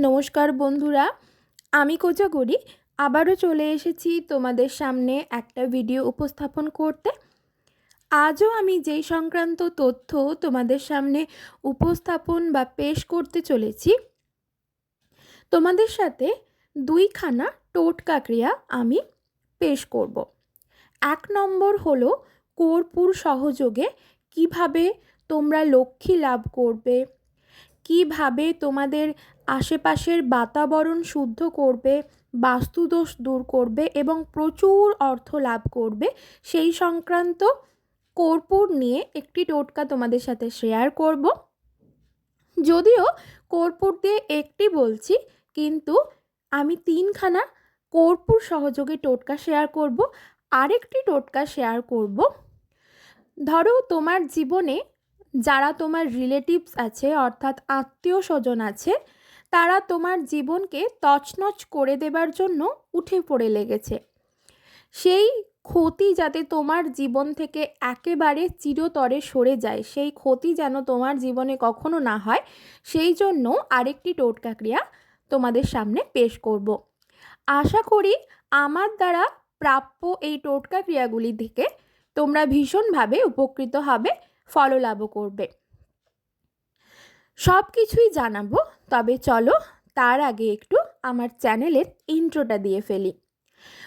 নমস্কার বন্ধুরা, আমি কোজাগরি আবারও চলে এসেছি তোমাদের সামনে একটা ভিডিও উপস্থাপন করতে। আজও আমি যেই সংক্রান্ত তথ্য তোমাদের সামনে উপস্থাপন বা পেশ করতে চলেছি, তোমাদের সাথে দুইখানা টোটকা ক্রিয়া আমি পেশ করব। 1 নম্বর হলো কর্পূর সহযোগে কিভাবে তোমরা লক্ষ্মী লাভ করবে, কিভাবে তোমাদের আশেপাশের বাতাবরণ শুদ্ধ করবে, বাস্তুদোষ দূর করবে এবং প্রচুর অর্থ লাভ করবে, সেই সংক্রান্ত কর্পূর নিয়ে একটি টোটকা তোমাদের সাথে শেয়ার করব। যদিও কর্পূর দিয়ে একটি বলছি, কিন্তু আমি 3খানা কর্পূর সহযোগে টোটকা শেয়ার করব। আরেকটি টোটকা শেয়ার করব, ধরো তোমার জীবনে যারা তোমার রিলেটিভস আছে, অর্থাৎ আত্মীয় স্বজন আছে, তারা তোমার জীবনকে তছনছ করে দেবার জন্য উঠে পড়ে লেগেছে। সেই ক্ষতি যাতে তোমার জীবন থেকে একেবারে চিরতরে সরে যায়, সেই ক্ষতি যেন তোমার জীবনে কখনো না হয়, সেই জন্য আরেকটি টোটকা ক্রিয়া তোমাদের সামনে পেশ করব। আশা করি আমার দ্বারা প্রাপ্য এই টোটকা ক্রিয়াগুলি থেকে তোমরা ভীষণভাবে উপকৃত হবে, ফললাভও করবে। সব কিছুই জানাবো, তবে চলো তার আগে একটু আমার চ্যানেলের ইন্ট্রোটা দিয়ে ফেলি।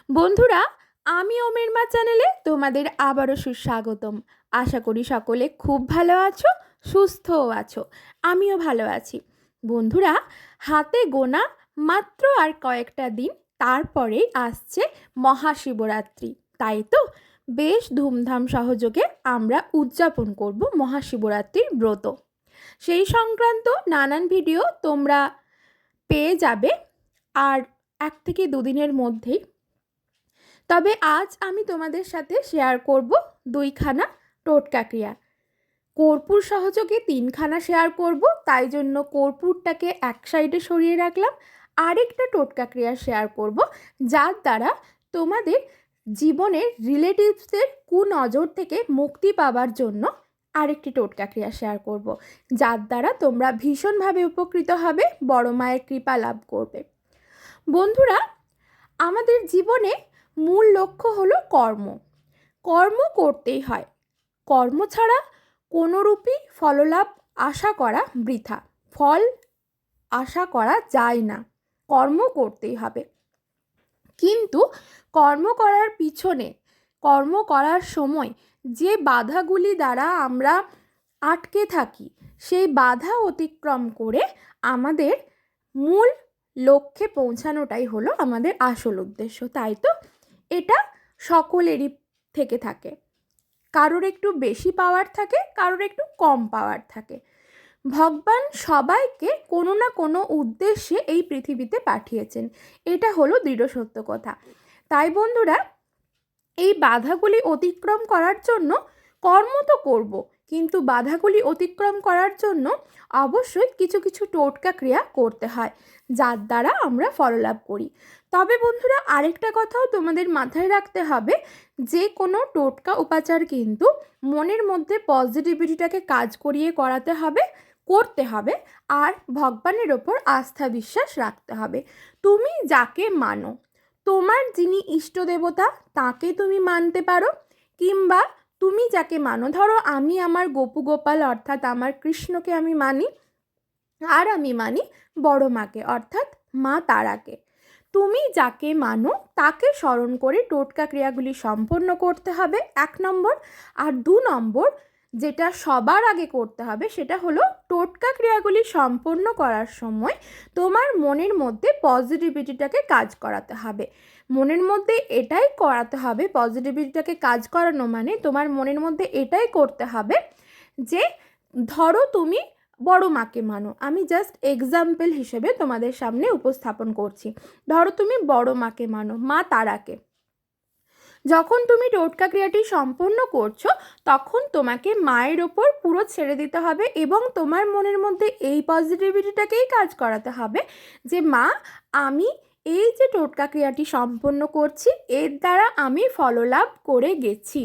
বন্ধুরা, আমি ওমের মা চ্যানেলে তোমাদের আবারও সুস্বাগতম। আশা করি সকলে খুব ভালো আছো, সুস্থও আছো। আমিও ভালো আছি। বন্ধুরা, হাতে গোনা মাত্র আর কয়েকটা দিন, তারপরেই আসছে মহাশিবরাত্রি, তাই তো বেশ ধুমধাম সহযোগে আমরা উদযাপন করব মহাশিবরাত্রির ব্রত। সেই সংক্রান্ত নানান ভিডিও তোমরা পেয়ে যাবে আর 1 থেকে 2 দিনের মধ্যেই। তবে আজ আমি তোমাদের সাথে শেয়ার করব 2খানা টোটকা ক্রিয়া। কর্পূর সহযোগে 3খানা শেয়ার করব, তাই জন্য কর্পূরটাকে এক সাইডে সরিয়ে রাখলাম। আরেকটা টোটকা ক্রিয়া শেয়ার করব, যার দ্বারা তোমাদের জীবনের রিলেটিভসদের কুনজর থেকে মুক্তি পাওয়ার জন্য আরেকটি টোটকা ক্রিয়া শেয়ার করব, যার দ্বারা তোমরা ভীষণভাবে উপকৃত হবে, বড় মায়ের কৃপা লাভ করবে। বন্ধুরা, আমাদের জীবনে মূল লক্ষ্য হলো কর্ম। কর্ম করতেই হয়। কর্ম ছাড়া কোনোরূপই ফললাভ আশা করা বৃথা। ফল আশা করা যায় না, কর্ম করতেই হবে। কিন্তু কর্ম করার পিছনে, কর্ম করার সময় যে বাধাগুলি দ্বারা আমরা আটকে থাকি, সেই বাধা অতিক্রম করে আমাদের মূল লক্ষ্যে পৌঁছানোটাই হলো আমাদের আসল উদ্দেশ্য। তাই তো এটা সকলেরই থেকে থাকে। কারোর একটু বেশি পাওয়ার থাকে, কারোর একটু কম পাওয়ার থাকে। ভগবান সবাইকে কোনো না কোনো উদ্দেশ্যে এই পৃথিবীতে পাঠিয়েছেন, এটা হলো দৃঢ় সত্য কথা। তাই বন্ধুরা, এই বাধাগুলি অতিক্রম করার জন্য কর্ম তো করব, কিন্তু বাধাগুলি অতিক্রম করার জন্য অবশ্যই কিছু কিছু টোটকা ক্রিয়া করতে হয়, যার দ্বারা আমরা ফললাভ করি। তবে বন্ধুরা, আরেকটা কথাও তোমাদের মাথায় রাখতে হবে, যে কোনো টোটকা উপাচার কিন্তু মনের মধ্যে পজিটিভিটিটাকে কাজ করিয়ে করাতে হবে, করতে হবে, আর ভগবানের ওপর আস্থা বিশ্বাস রাখতে হবে। তুমি যাকে মানো, তোমার যিনি ইষ্ট দেবতা, তাকে তুমি মানতে পারো, কিংবা তুমি যাকে মানো, ধরো আমি আমার গোপু গোপাল অর্থাৎ আমার কৃষ্ণকে আমি মানি, আর আমি মানি বড় মাকে অর্থাৎ মা তারাকে। তুমি যাকে মানো তাকে স্মরণ করে টোটকা ক্রিয়াগুলি সম্পন্ন করতে হবে, 1 নম্বর। আর 2 নম্বর যেটা সবার আগে করতে হবে, সেটা হলো টোটকা ক্রিয়াগুলি সম্পন্ন করার সময় তোমার মনের মধ্যে পজিটিভিটিটাকে কাজ করাতে হবে। মনের মধ্যে এটাই করাতে হবে, পজিটিভিটিটাকে কাজ করানো মানে তোমার মনের মধ্যে এটাই করতে হবে যে, ধরো তুমি বড় মাকে মানো, আমি জাস্ট এক্সাম্পল হিসেবে তোমাদের সামনে উপস্থাপন করছি। ধরো তুমি বড় মাকে মানো, মা তারাকে। যখন তুমি টোটকা ক্রিয়াটি সম্পন্ন করছো, তখন তোমাকে মায়ের ওপর পুরো ছেড়ে দিতে হবে এবং তোমার মনের মধ্যে এই পজিটিভিটিটাকেই কাজ করাতে হবে যে, মা, আমি এই যে টোটকা ক্রিয়াটি সম্পন্ন করছি, এর দ্বারা আমি ফললাভ করে গেছি,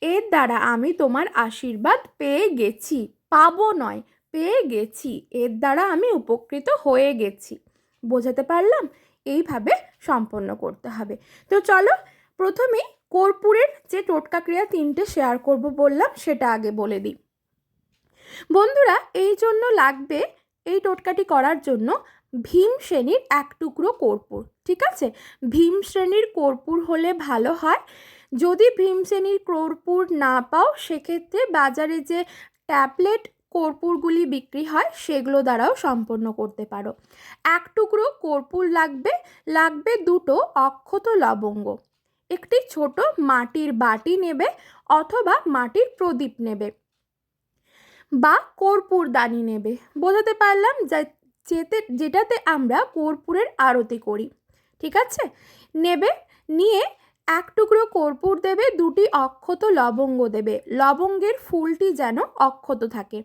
এর দ্বারা আমি তোমার আশীর্বাদ পেয়ে গেছি, পাবো নয়, পেয়ে গেছি, এর দ্বারা আমি উপকৃত হয়ে গেছি। বোঝাতে পারলাম? এইভাবে সম্পন্ন করতে হবে। তো চলো প্রথমে কর্পূরের যে টোটকা ক্রিয়া 3টে শেয়ার করব বললাম, সেটা আগে বলে দিই। বন্ধুরা, এই জন্য লাগবে, এই টোটকাটি করার জন্য ভীম শ্রেণীর 1 টুকরো কর্পূর। ঠিক আছে, ভীম শ্রেণীর কর্পূর হলে ভালো হয়। যদি ভীম শ্রেণীর কর্পূর না পাও, সেক্ষেত্রে বাজারে যে ট্যাবলেট কর্পূরগুলি বিক্রি হয় সেগুলো দ্বারাও সম্পন্ন করতে পারো। 1 টুকরো কর্পূর লাগবে, লাগবে 2টো অক্ষত লবঙ্গ, একটি ছোট মাটির বাটি নেবে অথবা মাটির প্রদীপ নেবে বা কর্পূরদানি নেবে। বোঝাতে পারলাম? যেটাতে আমরা কর্পূরের আরতি করি। ঠিক আছে, নেবে, নিয়ে 1 টুকরো কর্পূর দেবে, 2টি অক্ষত লবঙ্গ দেবে, লবঙ্গের ফুলটি যেন অক্ষত থাকে।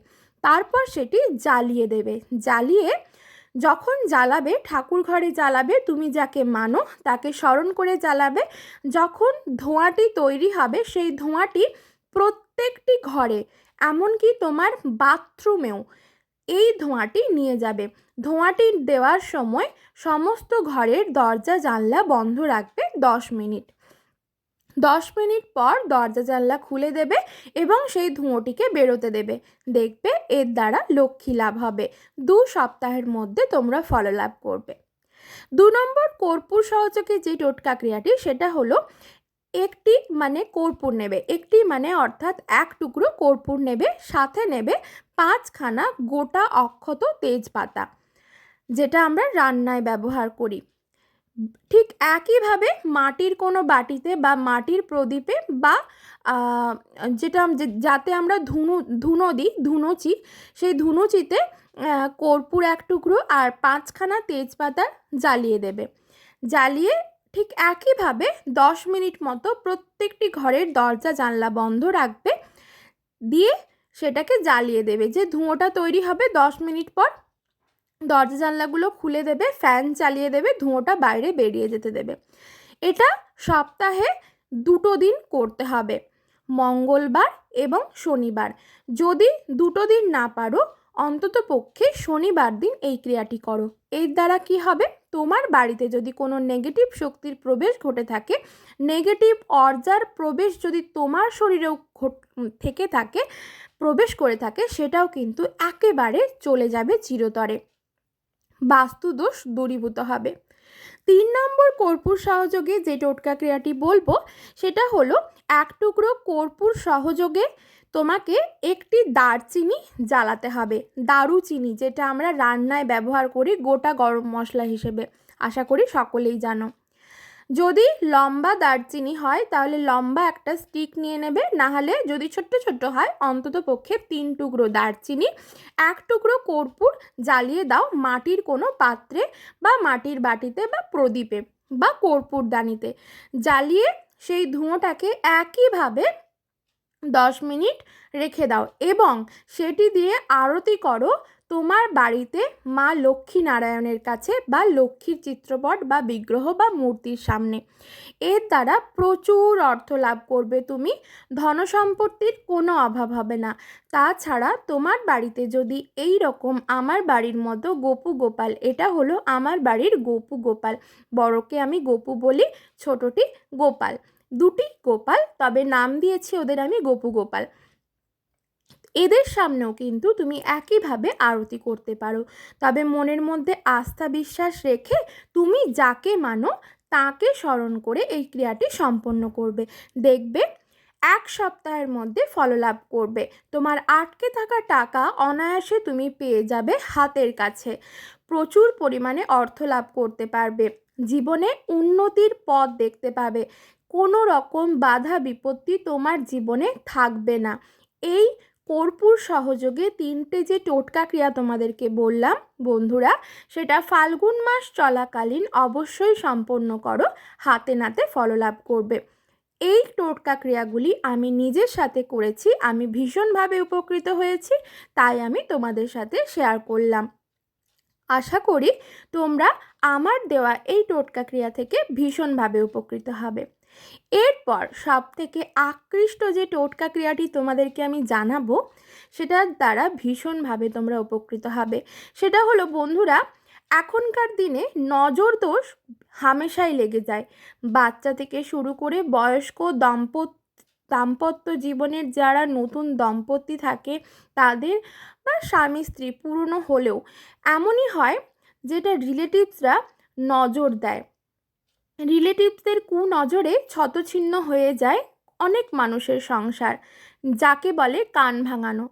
তারপর সেটি জ্বালিয়ে দেবে। জ্বালিয়ে যখন জ্বালাবে, ঠাকুর ঘরে জ্বালাবে, তুমি যাকে মানো তাকে স্মরণ করে জ্বালাবে। যখন ধোঁয়াটি তৈরি হবে, সেই ধোঁয়াটি প্রত্যেকটি ঘরে, এমনকি তোমার বাথরুমেও এই ধোঁয়াটি নিয়ে যাবে। ধোঁয়াটি দেওয়ার সময় সমস্ত ঘরের দরজা জানলা বন্ধ রাখবে 10 মিনিট। 10 মিনিট পর দরজা জানলা খুলে দেবে এবং সেই ধোঁয়াটিকে বেরোতে দেবে। দেখবে এর দ্বারা লক্ষ্মী লাভ হবে। 2 সপ্তাহের মধ্যে তোমরা ফল লাভ করবে। 2 নম্বর কর্পূর সহযোগে যে টোটকা ক্রিয়াটি, সেটা হলো একটি কর্পূর নেবে, একটি অর্থাৎ 1 টুকরো কর্পূর নেবে, সাথে নেবে 5খানা গোটা অক্ষত তেজপাতা, যেটা আমরা রান্নায় ব্যবহার করি। ঠিক একইভাবে মাটির কোনো বাটিতে বা মাটির প্রদীপে বা যাতে আমরা ধুনো দিই, ধুনুচি, সেই ধুনুচিতে কর্পূর 1 টুকরো আর 5খানা তেজপাতা জ্বালিয়ে দেবে। জ্বালিয়ে ঠিক একইভাবে 10 মিনিট মতো প্রত্যেকটি ঘরের দরজা জানলা বন্ধ রাখবে, দিয়ে সেটাকে জ্বালিয়ে দেবে। যে ধোঁয়াটা তৈরি হবে 10 মিনিট পর দরজা জানলাগুলো খুলে দেবে, ফ্যান চালিয়ে দেবে, ধোঁয়াটা বাইরে বেরিয়ে যেতে দেবে। এটা সপ্তাহে 2টো দিন করতে হবে, মঙ্গলবার এবং শনিবার। যদি 2টো দিন না পারো, অন্তত পক্ষে শনিবার দিন এই ক্রিয়াটি করো। এর দ্বারা কি হবে, তোমার বাড়িতে যদি কোনো নেগেটিভ শক্তির প্রবেশ ঘটে থাকে, নেগেটিভ অর্জার প্রবেশ যদি তোমার শরীরেও থেকে থাকে, প্রবেশ করে থাকে, সেটাও কিন্তু একেবারে চলে যাবে চিরতরে। বাস্তুদোষ দূরীভূত হবে। 3 নম্বর কর্পূর সহযোগে যে টোটকা ক্রিয়াটি বলবো, সেটা হলো 1 টুকরো কর্পূর সহযোগে তোমাকে একটি দারচিনি জ্বালাতে হবে। দারুচিনি, যেটা আমরা রান্নায় ব্যবহার করি গোটা গরম মশলা হিসেবে, আশা করি সকলেই জানো। যদি লম্বা দারচিনি হয় তাহলে লম্বা একটা স্টিক নিয়ে নেবে, না হলে যদি ছোট্ট ছোট্ট হয় অন্তত পক্ষে 3 টুকরো দারচিনি, 1 টুকরো কর্পূর জ্বালিয়ে দাও মাটির কোনো পাত্রে বা মাটির বাটিতে বা প্রদীপে বা কর্পূরদানিতে। জ্বালিয়ে সেই ধোঁয়াটাকে একইভাবে 10 মিনিট রেখে দাও এবং সেটি দিয়ে আরতি করো তোমার বাড়িতে মা লক্ষ্মী নারায়ণের কাছে বা লক্ষ্মীর চিত্রপট বা বিগ্রহ বা মূর্তির সামনে। এর দ্বারা প্রচুর অর্থ লাভ করবে তুমি, ধনসম্পত্তির কোনো অভাব হবে না। তাছাড়া তোমার বাড়িতে যদি এই রকম আমার বাড়ির মতো গোপু গোপাল, এটা হলো আমার বাড়ির গোপু গোপাল, বড়কে আমি গোপু বলি, ছোটটি গোপাল, 2টি গোপাল, তবে নাম দিয়েছি ওদের আমি গোপু গোপাল। এদের সামনেও কিন্তু তুমি একইভাবে আরতি করতে পারো, তবে মনের মধ্যে আস্থা বিশ্বাস রেখে তুমি যাকে মানো তাকে স্মরণ করে এই ক্রিয়াটি সম্পন্ন করবে। দেখবে 1 সপ্তাহের মধ্যে ফললাভ করবে। তোমার আটকে থাকা টাকা অনায়াসে তুমি পেয়ে যাবে হাতের কাছে, প্রচুর পরিমাণে অর্থ লাভ করতে পারবে, জীবনে উন্নতির পথ দেখতে পাবে, কোনো রকম বাধা বিপত্তি তোমার জীবনে থাকবে না। এই কর্পূর সহযোগে 3টে যে টোটকা ক্রিয়া তোমাদেরকে বললাম বন্ধুরা, সেটা ফাল্গুন মাস চলাকালীন অবশ্যই সম্পন্ন করো, হাতে নাতে ফললাভ করবে। এই টোটকা ক্রিয়াগুলি আমি নিজের সাথে করেছি, আমি ভীষণভাবে উপকৃত হয়েছি, তাই আমি তোমাদের সাথে শেয়ার করলাম। আশা করি তোমরা আমার দেওয়া এই টোটকা ক্রিয়া থেকে ভীষণভাবে উপকৃত হবে। এরপর সবথেকে আকৃষ্ট যে টোটকা ক্রিয়াটি তোমাদেরকে আমি জানাবো, সেটার দ্বারা ভীষণভাবে তোমরা উপকৃত হবে, সেটা হলো বন্ধুরা এখনকার দিনে নজর দোষ হামেশাই লেগে যায়। বাচ্চা থেকে শুরু করে বয়স্ক দাম্পত্য জীবনের যারা নতুন দম্পতি থাকে তাদের বা স্বামী স্ত্রী পুরনো হলেও এমনই হয় যেটা রিলেটিভসরা নজর দেয়। রিলেটিভসদের কুনজরে ছতছিন্ন হয়ে যায় অনেক মানুষের সংসার, যাকে বলে কান ভাঙানো।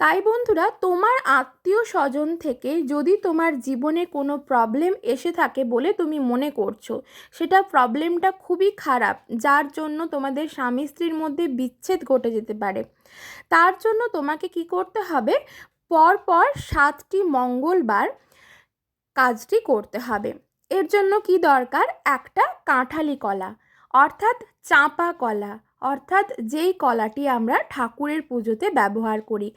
তাই বন্ধুরা, তোমার আত্মীয় স্বজন থেকে যদি তোমার জীবনে কোনো প্রবলেম এসে থাকে বলে তুমি মনে করছো, সেটা প্রবলেমটা খুবই খারাপ, যার জন্য তোমাদের স্বামী স্ত্রীর মধ্যে বিচ্ছেদ ঘটে যেতে পারে, তার জন্য তোমাকে কি করতে হবে, পরপর 7টি মঙ্গলবার কাজটি করতে হবে। এর জন্য কি দরকার, একটা কাঁঠালি কলা অর্থাৎ চাঁপা কলা, অর্থাৎ যেই কলাটি আমরা ঠাকুরের পুজোতে ব্যবহার করি।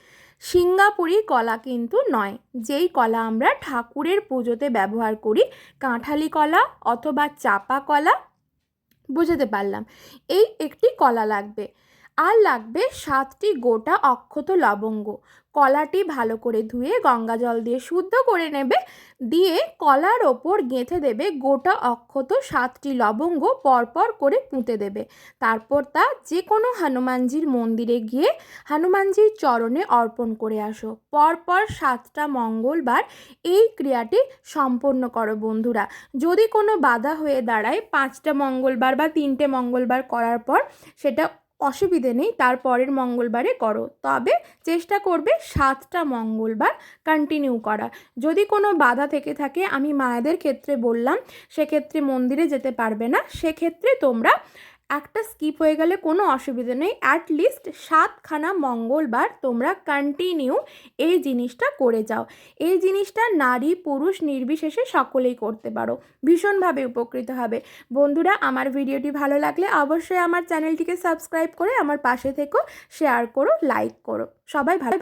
সিঙ্গাপুরি কলা কিন্তু নয়, যেই কলা আমরা ঠাকুরের পুজোতে ব্যবহার করি, কাঁঠালি কলা অথবা চাঁপা কলা, বুঝতে পারলাম। এই একটি কলা লাগবে। আর লাগবে 7টি গোটা অক্ষত লবঙ্গ। কলাটি ভালো করে ধুয়ে গঙ্গা জল দিয়ে শুদ্ধ করে নেবে, দিয়ে কলার ওপর গেঁথে দেবে গোটা অক্ষত 7টি লবঙ্গ পরপর করে পুঁতে দেবে। তারপর তা যে কোনো হনুমানজির মন্দিরে গিয়ে হনুমানজির চরণে অর্পণ করে আসো। পরপর 7টা মঙ্গলবার এই ক্রিয়াটি সম্পন্ন করো বন্ধুরা। যদি কোনো বাধা হয়ে দাঁড়ায় 5টা মঙ্গলবার বা 3টে মঙ্গলবার করার পর, সেটা অসুবিধে নেই, তার পরের মঙ্গলবারে করো, তবে চেষ্টা করবে 7টা মঙ্গলবার কন্টিনিউ করা। যদি কোনো বাধা থেকে থাকে, আমি মায়েদের ক্ষেত্রে বললাম, সেক্ষেত্রে মন্দিরে যেতে পারবে না, সেক্ষেত্রে তোমরা একটা স্কিপ হয়ে গেলে কোনো অসুবিধা নেই, অ্যাটলিস্ট 7খানা মঙ্গলবার তোমরা কন্টিনিউ এই জিনিসটা করে যাও। এই জিনিসটা নারী পুরুষ নির্বিশেষে সকলেই করতে পারো, ভীষণভাবে উপকৃত হবে। বন্ধুরা, আমার ভিডিওটি ভালো লাগলে অবশ্যই আমার চ্যানেলটিকে সাবস্ক্রাইব করে আমার পাশে থেকো, শেয়ার করো, লাইক করো। সবাই ভালো